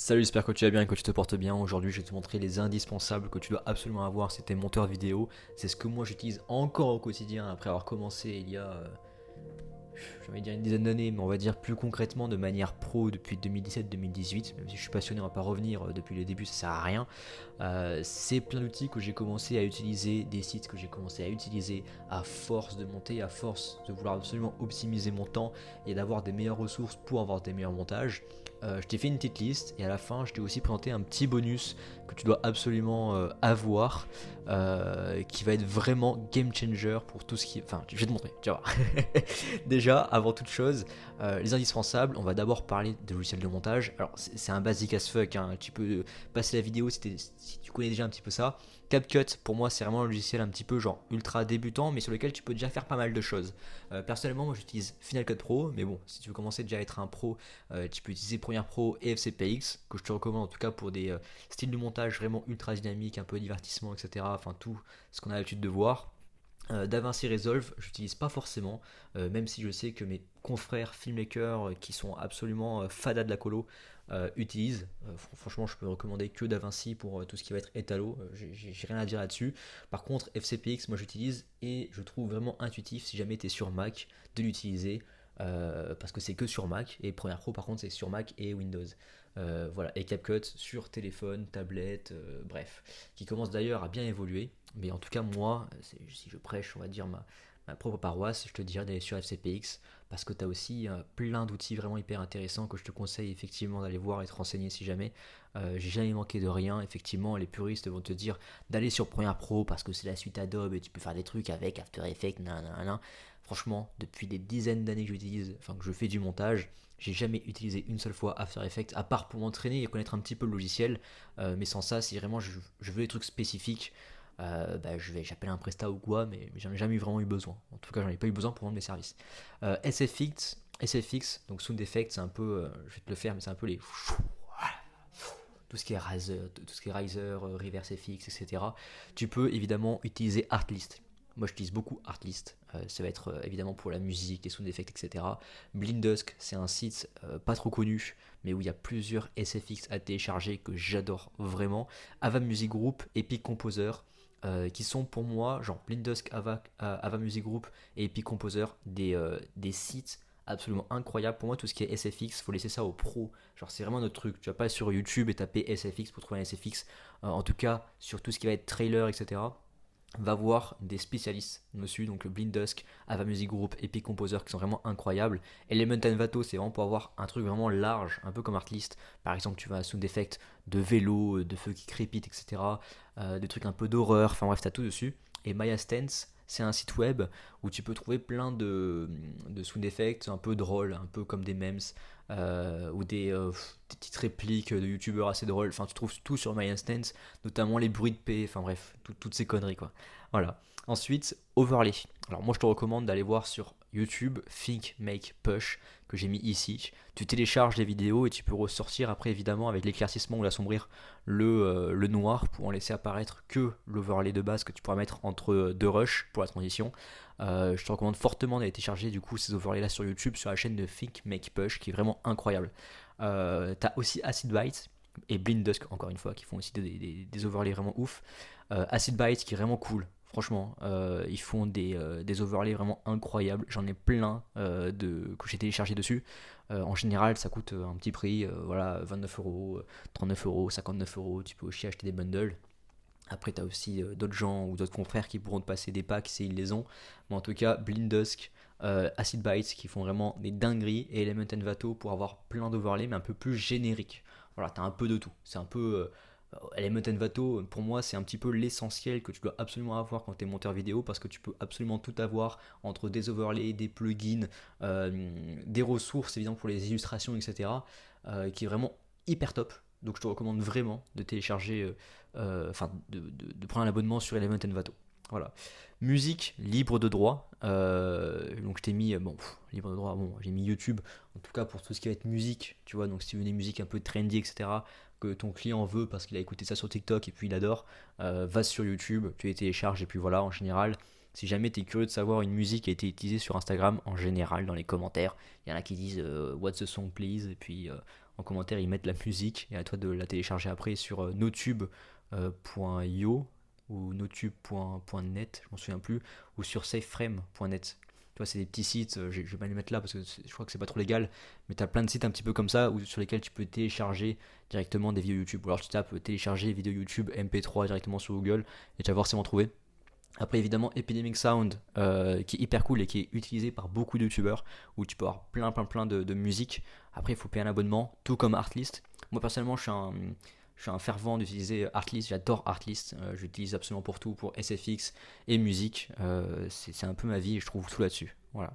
Salut, j'espère que tu vas bien et que tu te portes bien. Aujourd'hui, je vais te montrer les indispensables que tu dois absolument avoir si tu es monteur vidéo. C'est ce que moi j'utilise encore au quotidien après avoir commencé il y a, j'ai envie de dire une dizaine d'années, mais on va dire plus concrètement de manière pro depuis 2017-2018. Même si je suis passionné, on va pas revenir depuis le début, ça sert à rien. C'est plein d'outils que j'ai commencé à utiliser, des sites que j'ai commencé à utiliser à force de monter, à force de vouloir absolument optimiser mon temps et d'avoir des meilleures ressources pour avoir des meilleurs montages. Je t'ai fait une petite liste et à la fin je t'ai aussi présenté un petit bonus que tu dois absolument avoir, qui va être vraiment game changer pour tout ce qui... Enfin, je vais te montrer, tu vas voir. Déjà, avant toute chose, les indispensables, on va d'abord parler de logiciel de montage. Alors c'est un basique as fuck, hein. Tu peux passer la vidéo si tu connais déjà un petit peu ça. CapCut, pour moi, c'est vraiment un logiciel un petit peu genre ultra débutant, mais sur lequel tu peux déjà faire pas mal de choses. Personnellement, moi j'utilise Final Cut Pro, mais bon, si tu veux commencer déjà à être un pro, tu peux utiliser Premiere Pro et FCPX, que je te recommande en tout cas pour des styles de montage vraiment ultra dynamiques, un peu divertissement, etc. Enfin, tout ce qu'on a l'habitude de voir. DaVinci Resolve, j'utilise pas forcément, même si je sais que mes confrères filmmakers qui sont absolument fada de la colo utilisent. Franchement, je peux recommander que DaVinci pour tout ce qui va être étalo, j'ai rien à dire là-dessus. Par contre, FCPX, moi j'utilise et je trouve vraiment intuitif si jamais tu es sur Mac de l'utiliser. Parce que c'est que sur Mac et Premiere Pro par contre c'est sur Mac et Windows. Voilà, et CapCut sur téléphone, tablette, bref, qui commence d'ailleurs à bien évoluer. Mais en tout cas, moi, si je prêche, on va dire, ma propre paroisse, je te dirais d'aller sur FCPX parce que tu as aussi plein d'outils vraiment hyper intéressants que je te conseille effectivement d'aller voir et te renseigner si jamais. J'ai jamais manqué de rien. Effectivement, les puristes vont te dire d'aller sur Premiere Pro parce que c'est la suite Adobe et tu peux faire des trucs avec After Effects, nanana. Franchement, depuis des dizaines d'années que j'utilise, enfin que je fais du montage, j'ai jamais utilisé une seule fois After Effects, à part pour m'entraîner et connaître un petit peu le logiciel. Mais sans ça, si vraiment je veux des trucs spécifiques, j'appelle un Presta ou quoi, mais j'en ai jamais vraiment eu besoin. En tout cas, j'en ai pas eu besoin pour vendre mes services. SFX, donc Sound Effects, c'est un peu, je vais te le faire, mais c'est un peu les tout ce qui est Riser, Reverse FX, etc. Tu peux évidemment utiliser Artlist. Moi, j'utilise beaucoup Artlist. Ça va être évidemment pour la musique, les sound effects, etc. Blindusk, c'est un site pas trop connu, mais où il y a plusieurs SFX à télécharger que j'adore vraiment. Ava Music Group, Epic Composer, qui sont pour moi, genre Blindusk, Ava Music Group et Epic Composer, des sites absolument incroyables. Pour moi, tout ce qui est SFX, faut laisser ça aux pros. Genre, c'est vraiment notre truc. Tu vas pas sur YouTube et taper SFX pour trouver un SFX. En tout cas, sur tout ce qui va être trailer, etc. Va voir des spécialistes dessus, donc le Blindusk, Ava Music Group, Epic Composer qui sont vraiment incroyables. Element Envato, c'est vraiment pour avoir un truc vraiment large, un peu comme Artlist. Par exemple, tu vas à Sound Effect de vélo, de feu qui crépite, etc. Des trucs un peu d'horreur, enfin bref, t'as tout dessus. Et Maya Stance, c'est un site web où tu peux trouver plein de sound effects un peu drôles, un peu comme des memes, ou des petites répliques de youtubeurs assez drôles. Enfin, tu trouves tout sur MyInstance, notamment les bruits de paix, enfin bref, toutes ces conneries quoi. Voilà. Ensuite, Overlay. Alors moi je te recommande d'aller voir sur YouTube Think Make Push que j'ai mis ici. Tu télécharges les vidéos et tu peux ressortir après évidemment avec l'éclaircissement ou l'assombrir le noir pour en laisser apparaître que l'overlay de base que tu pourras mettre entre deux rushs pour la transition. Je te recommande fortement d'aller télécharger du coup ces overlays là sur YouTube sur la chaîne de Think Make Push qui est vraiment incroyable. T'as aussi Acid Byte et Blindusk encore une fois qui font aussi des overlays vraiment ouf. Acid Byte qui est vraiment cool. Franchement, ils font des overlays vraiment incroyables. J'en ai plein que j'ai téléchargé dessus. En général, ça coûte un petit prix, voilà, 29 euros, 39 euros, 59 euros. Tu peux aussi acheter des bundles. Après, tu as aussi d'autres gens ou d'autres confrères qui pourront te passer des packs si ils les ont. Mais en tout cas, Blindusk, Acid Bytes qui font vraiment des dingueries et Element Envato pour avoir plein d'overlays mais un peu plus génériques. Voilà, tu as un peu de tout. C'est un peu. Element Envato, pour moi, c'est un petit peu l'essentiel que tu dois absolument avoir quand tu es monteur vidéo parce que tu peux absolument tout avoir entre des overlays, des plugins, des ressources évidemment pour les illustrations, etc. Qui est vraiment hyper top. Donc je te recommande vraiment de télécharger, de prendre un abonnement sur Element Envato. Voilà. Musique libre de droit. Donc je t'ai mis, libre de droit, bon, j'ai mis YouTube, en tout cas pour tout ce qui va être musique, tu vois, donc si tu veux des musiques un peu trendy, etc., que ton client veut parce qu'il a écouté ça sur TikTok et puis il adore, va sur YouTube, tu les télécharges et puis voilà, en général, si jamais tu es curieux de savoir une musique qui a été utilisée sur Instagram, en général, dans les commentaires, il y en a qui disent What's the song please et puis En commentaire, ils mettent la musique et à toi de la télécharger après sur notube.io ou notube.net, je m'en souviens plus, ou sur safeframe.net. Tu vois, c'est des petits sites, je vais pas les mettre là parce que je crois que c'est pas trop légal, mais tu as plein de sites un petit peu comme ça sur lesquels tu peux télécharger directement des vidéos YouTube. Ou alors tu tapes télécharger vidéo YouTube MP3 directement sur Google et tu vas forcément trouver. Après évidemment Epidemic Sound qui est hyper cool et qui est utilisé par beaucoup de youtubeurs où tu peux avoir plein de musique. Après il faut payer un abonnement, tout comme Artlist. Moi personnellement je suis un fervent d'utiliser Artlist, j'adore Artlist, j'utilise absolument pour tout, pour SFX et musique, c'est un peu ma vie et je trouve tout là-dessus. Voilà.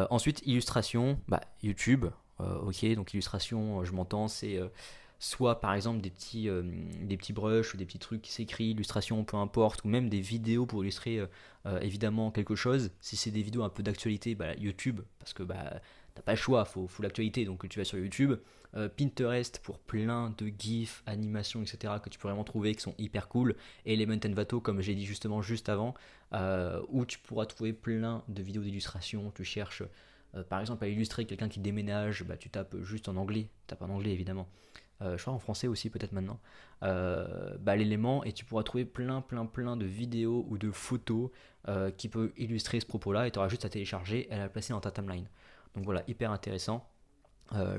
Ensuite illustration, YouTube, ok, donc illustration je m'entends, c'est soit par exemple des petits brushes ou des petits trucs qui s'écrivent, illustration peu importe, ou même des vidéos pour illustrer évidemment quelque chose. Si c'est des vidéos un peu d'actualité, YouTube, parce que t'as pas le choix, faut l'actualité, donc tu vas sur YouTube. Pinterest pour plein de gifs, animations, etc. que tu peux vraiment trouver qui sont hyper cool. Et Element Envato, comme j'ai dit justement juste avant, où tu pourras trouver plein de vidéos d'illustration. Tu cherches par exemple à illustrer quelqu'un qui déménage, tu tapes juste en anglais, tu tapes en anglais évidemment. Je crois en français aussi peut-être maintenant, l'élément, et tu pourras trouver plein de vidéos ou de photos qui peuvent illustrer ce propos-là, et tu auras juste à télécharger et à la placer dans ta timeline. Donc voilà, hyper intéressant.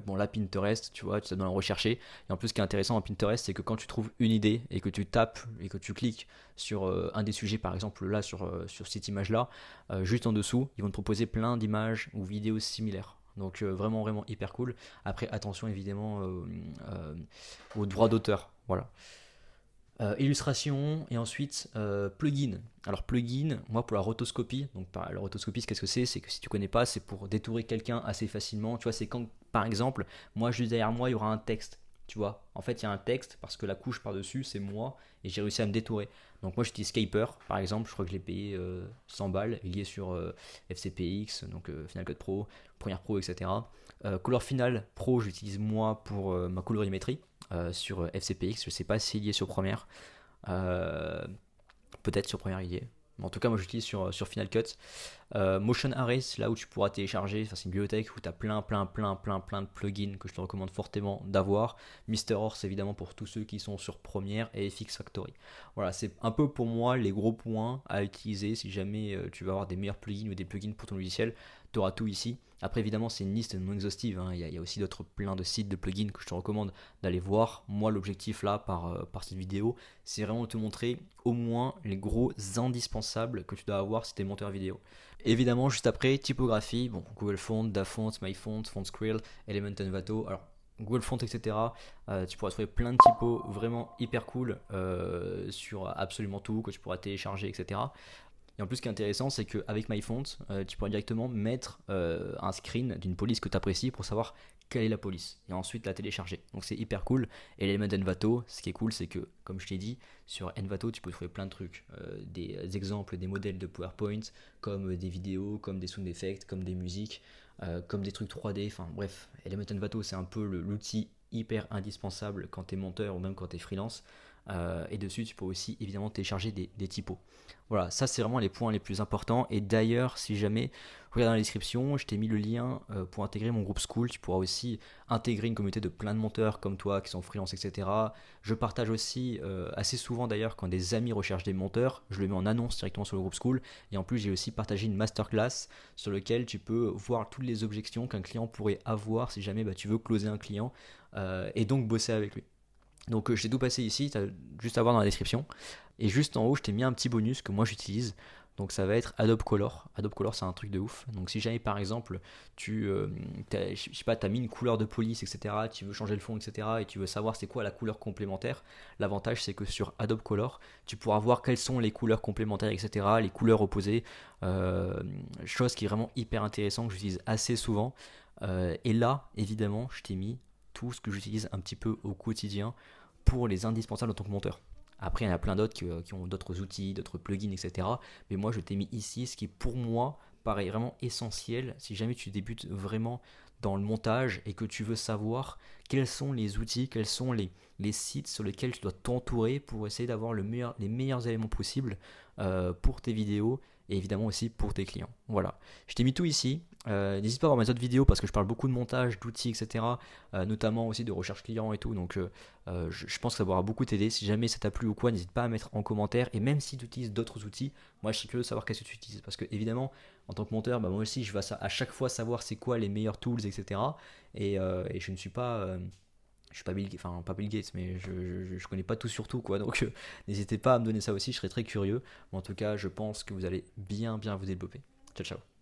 Bon là Pinterest, tu vois, tu dois le rechercher. Et en plus ce qui est intéressant en Pinterest, c'est que quand tu trouves une idée et que tu tapes et que tu cliques sur un des sujets, par exemple là sur cette image là, juste en dessous, ils vont te proposer plein d'images ou vidéos similaires. Donc vraiment hyper cool. Après attention évidemment aux droits d'auteur. Voilà. Illustration et ensuite plugin. Alors plugin, moi pour la rotoscopie, donc la rotoscopie qu'est-ce que c'est que si tu connais pas, c'est pour détourer quelqu'un assez facilement. Tu vois, c'est quand par exemple, moi juste derrière moi il y aura un texte. Tu vois, en fait il y a un texte parce que la couche par dessus c'est moi et j'ai réussi à me détourer. Donc moi j'utilise Skyper par exemple, je crois que je l'ai payé 100 balles, il est sur FCPX, donc Final Cut Pro, Premiere Pro, etc. Color Final Pro j'utilise moi pour ma colorimétrie. Sur FCPX, je sais pas s'il y est sur Premiere, peut-être sur Premiere il y est, mais en tout cas moi j'utilise sur Final Cut. Motion Array, c'est là où tu pourras télécharger, c'est une bibliothèque où tu as plein de plugins que je te recommande fortement d'avoir. Mr. Horse évidemment pour tous ceux qui sont sur Premiere, et FX Factory. Voilà, c'est un peu pour moi les gros points à utiliser si jamais tu veux avoir des meilleurs plugins ou des plugins pour ton logiciel. Tu auras tout ici. Après évidemment c'est une liste non exhaustive, hein. Il y a aussi plein de sites de plugins que je te recommande d'aller voir. Moi l'objectif là par cette vidéo, c'est vraiment de te montrer au moins les gros indispensables que tu dois avoir si tu es monteur vidéo. Évidemment juste après typographie, bon, Google Font, DaFont, MyFont, FontScrill, Element Envato. Alors Google Font, etc. Tu pourras trouver plein de typos vraiment hyper cool sur absolument tout que tu pourras télécharger, etc. Et en plus, ce qui est intéressant, c'est qu'avec MyFont, tu pourras directement mettre un screen d'une police que tu apprécies pour savoir quelle est la police et ensuite la télécharger. Donc c'est hyper cool. Et l'élément d'Envato, ce qui est cool, c'est que, comme je t'ai dit, sur Envato, tu peux trouver plein de trucs. Des exemples, des modèles de PowerPoint, comme des vidéos, comme des sound effects, comme des musiques, comme des trucs 3D. Enfin bref, Element Envato, c'est un peu l'outil hyper indispensable quand tu es monteur ou même quand tu es freelance. Et dessus, tu peux aussi évidemment télécharger des typos. Voilà, ça c'est vraiment les points les plus importants. Et d'ailleurs, si jamais, regarde dans la description, je t'ai mis le lien pour intégrer mon groupe School. Tu pourras aussi intégrer une communauté de plein de monteurs comme toi qui sont freelance, etc. Je partage aussi assez souvent d'ailleurs quand des amis recherchent des monteurs, je le mets en annonce directement sur le groupe School. Et en plus, j'ai aussi partagé une masterclass sur laquelle tu peux voir toutes les objections qu'un client pourrait avoir si jamais tu veux closer un client et donc bosser avec lui. Donc je t'ai tout passé ici, tu as juste à voir dans la description. Et juste en haut, je t'ai mis un petit bonus que moi j'utilise. Donc ça va être Adobe Color. Adobe Color, c'est un truc de ouf. Donc si jamais par exemple, je sais pas, tu as mis une couleur de police, etc., tu veux changer le fond, etc., et tu veux savoir c'est quoi la couleur complémentaire, l'avantage c'est que sur Adobe Color, tu pourras voir quelles sont les couleurs complémentaires, etc., les couleurs opposées. Chose qui est vraiment hyper intéressante, que j'utilise assez souvent. Et là, évidemment, je t'ai mis tout ce que j'utilise un petit peu au quotidien pour les indispensables en tant que monteur. Après, il y en a plein d'autres qui ont d'autres outils, d'autres plugins, etc. Mais moi, je t'ai mis ici ce qui, pour moi, paraît vraiment essentiel si jamais tu débutes vraiment dans le montage et que tu veux savoir quels sont les outils, quels sont les sites sur lesquels tu dois t'entourer pour essayer d'avoir les meilleurs éléments possibles pour tes vidéos et évidemment aussi pour tes clients. Voilà, je t'ai mis tout ici. N'hésite pas à voir mes autres vidéos parce que je parle beaucoup de montage, d'outils, etc. Notamment aussi de recherche client et tout. Donc je pense que ça pourra beaucoup t'aider. Si jamais ça t'a plu ou quoi, n'hésite pas à mettre en commentaire. Et même si tu utilises d'autres outils, moi je suis curieux de savoir qu'est-ce que tu utilises. Parce que évidemment, en tant que monteur, moi aussi je vais à chaque fois savoir c'est quoi les meilleurs tools, etc. Et je ne suis pas... je suis pas Bill, enfin pas Bill Gates, mais je connais pas tout sur tout, quoi. Donc n'hésitez pas à me donner ça aussi, je serais très curieux. Mais en tout cas, je pense que vous allez bien vous développer. Ciao ciao.